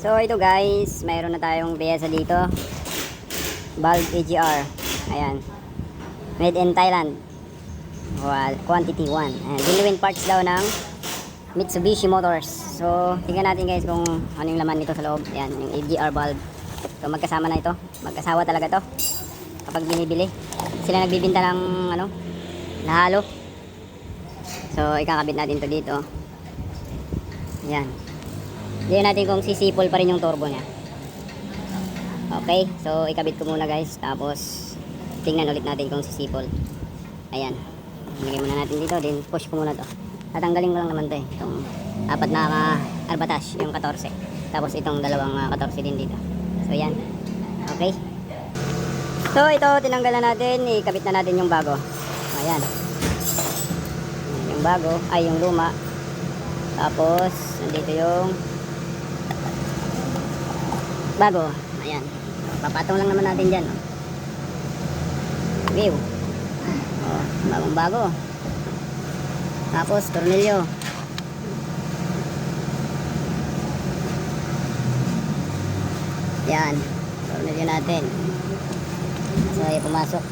So ito guys, mayroon na tayong piyesa dito. Valve EGR. Ayan. Made in Thailand. Well, quantity 1. Ayan. Genuine parts daw ng Mitsubishi Motors. So tingnan natin guys kung ano yung laman nito sa loob. Ayan, yung EGR valve. So magkasama na ito. Magkasawa talaga to. Kapag binibili. Sila nagbibinta ng ano, nahalo. So ikakabit natin to dito. Ayan. Tingnan natin kung sisipol pa rin yung turbo niya. Okay, so ikabit ko muna guys. Tapos tingnan ulit natin kung sisipol. Ayan. Ilagay muna natin dito. Then push ko muna to. Tatanggalin ko lang naman to eh. Itong apat na arbatas, yung 14. Tapos itong dalawang 14 din dito. So yan. Okay. So ito, tinanggal na natin. Ikabit na natin yung bago. Ayan. Yung bago, ay yung luma. Tapos nandito yung bago. Ayan. Papatong lang naman natin dyan. View. Oh, bagong bago. Tapos tornilyo. Yan. Tornilyo natin. So ay pumasok.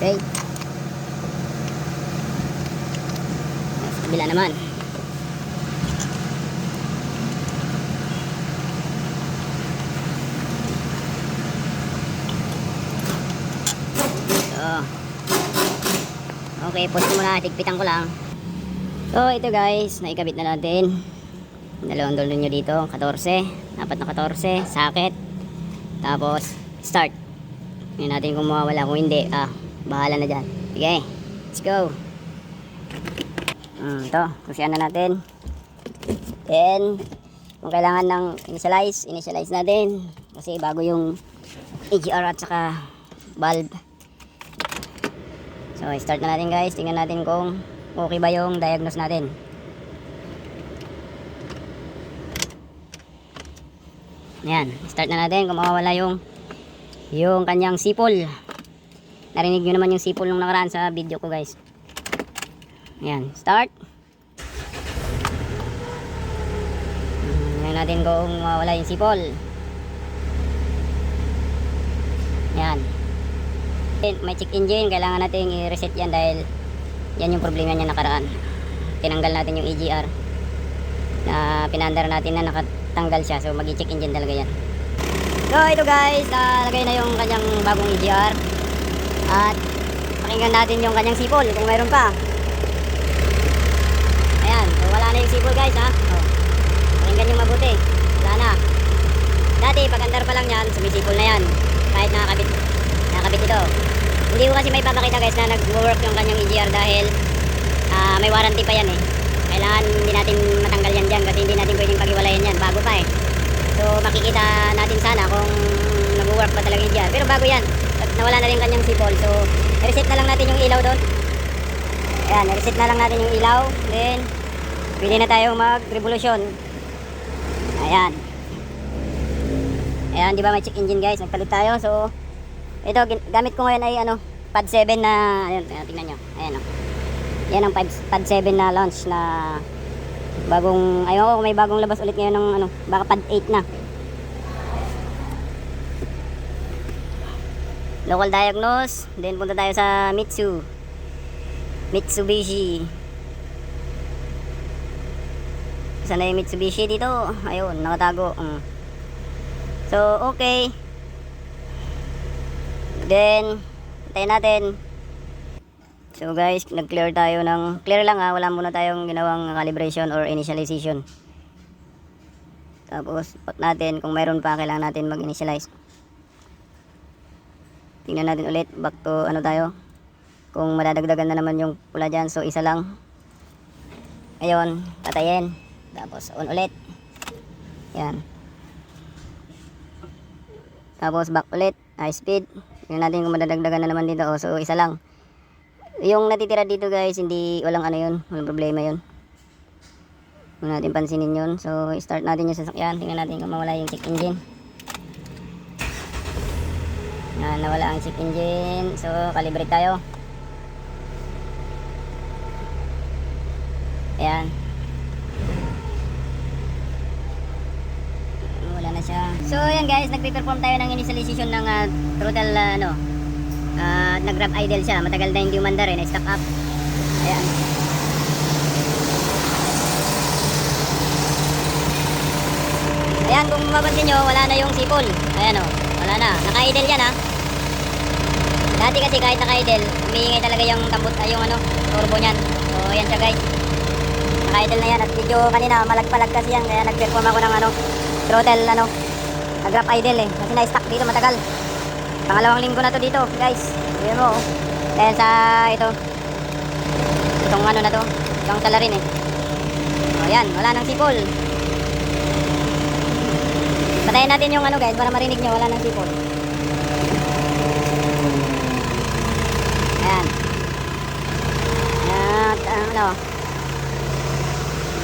Okay. Sa kabila naman. Okay, post ko muna, tigpitan ko lang. So ito guys, naikabit na natin. Dalawang dulo nyo dito, 14, apat na 14, socket. Tapos start. Tingnan natin kung mawawala, kung hindi, bahala na dyan. Okay, let's go. Ito, kusiyan na natin. Then kung kailangan ng initialize natin. Kasi bago yung EGR at saka valve. So start na natin guys. Tingnan natin kung okay ba yung diagnose natin. Ayan, start na natin kung mawawala yung kanyang sipol. Narinig nyo naman yung sipol nung nakaraan sa video ko guys. Ayan, start. Tingnan natin kung mawawala yung sipol. Ayan. May check engine, kailangan natin i-reset yan dahil yan yung problema niya nakaraan. Tinanggal natin yung EGR na pinandar natin na nakatanggal siya, so mag-check engine talaga yan. So ito guys, nalagay na yung kanyang bagong EGR at pakinggan natin yung kanyang sipol kung mayroon pa. Ayan, so wala na yung sipol guys ha. Pakinggan yung mabuti, wala na. Dati pag andar pa lang yan, sumisipol na yan kahit nakakabit ito. Hindi ko kasi may papakita guys na nag-work yung kanyang EGR dahil may warranty pa yan eh. Kailangan hindi natin matanggal yan dyan kasi hindi natin pwedeng pag-iwalayan yan, bago pa eh. So makikita natin sana kung nag-work pa talaga yung EGR, pero bago yan at nawala na rin yung kanyang sipol. So reset na lang natin yung ilaw doon. Ayan, reset na lang natin yung ilaw. Then pwede na tayo mag-revolution. Ayan. Ayan, di ba may check engine guys, nagpalit tayo. So ito, gamit ko ngayon ay pad 7 na, ayun, tingnan nyo, ayan o. Yan ang pad 7 na launch na bagong, ayun ko, may bagong labas ulit ngayon ng baka pad 8 na. Local diagnose, then punta tayo sa Mitsubishi. Saan na yung Mitsubishi dito? Ayun, nakatago. So, okay. Then tayo natin. So guys, nag-clear tayo ng clear lang wala muna tayong ginawang calibration or initialization. Tapos pack natin, kung mayroon pa kailangan natin mag-initialize. Tingnan natin ulit, back to tayo. Kung madadagdagan na naman yung pula dyan, so isa lang. Ayun, patayin. Tapos on ulit. Yan. Tapos back ulit, high speed. Tingnan natin kung madadagdagan na naman dito. So isa lang. Yung natitira dito guys, walang yun, walang problema yun. Huwag natin pansinin yun. So start natin yung sasakyan. Tingnan natin kung mawala yung check engine. Nawala ang check engine. So calibrate tayo. Ayan. So yan guys, nagpe-perform tayo ng initialization ng throttle nag-grab idle siya. Matagal na hindi umandar na-stuck up. Ayan. Ayan, kung mapapansin nyo, wala na yung sipol. Ayan o, wala na. Naka-idle yan ha. Dati kasi kahit naka-idle, umiingay talaga yung tambot, yung turbo niyan. So ayan siya guys. Naka-idle na yan. At medyo kanina, malag-palag kasi yan. Kaya nag-perform ako ng throttle nag-grab idle kasi na-stuck dito matagal. Pangalawang linggo na to dito guys. Ayan mo dahil sa itong na to, itong salarin o yan, wala nang sipol. Patayin natin yung guys para marinig nyo, wala nang sipol. Ayan. At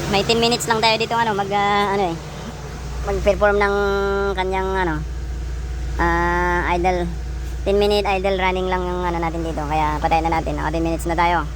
may 10 minutes lang tayo dito mag-perform ng kanyang idle 10 minute idle running lang yung natin dito, kaya patayin na natin. Naka 10 minutes na tayo.